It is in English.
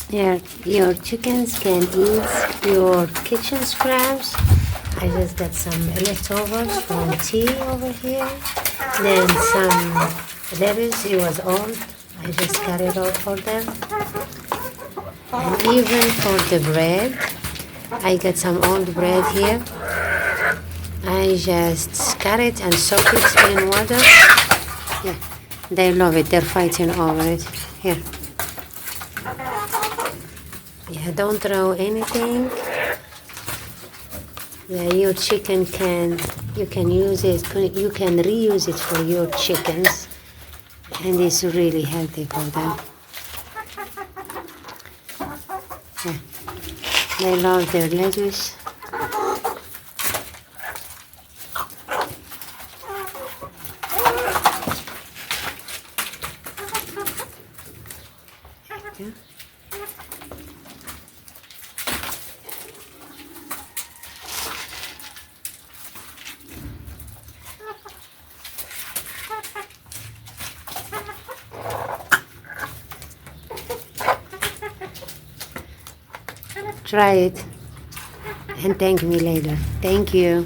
Your chickens can eat your kitchen scraps. I just got some leftovers from tea over here. Then some lettuce, it was old. I just cut it out for them. And even for the bread, I got some old bread here. I just cut it and soak it in water. Yeah, they love it. They're fighting over it. Here. Yeah, don't throw anything. Yeah, your chicken you can use it, you can reuse it for your chickens, and it's really healthy for them. Yeah, they love their lettuce. Yeah. Try it and thank me later. Thank you.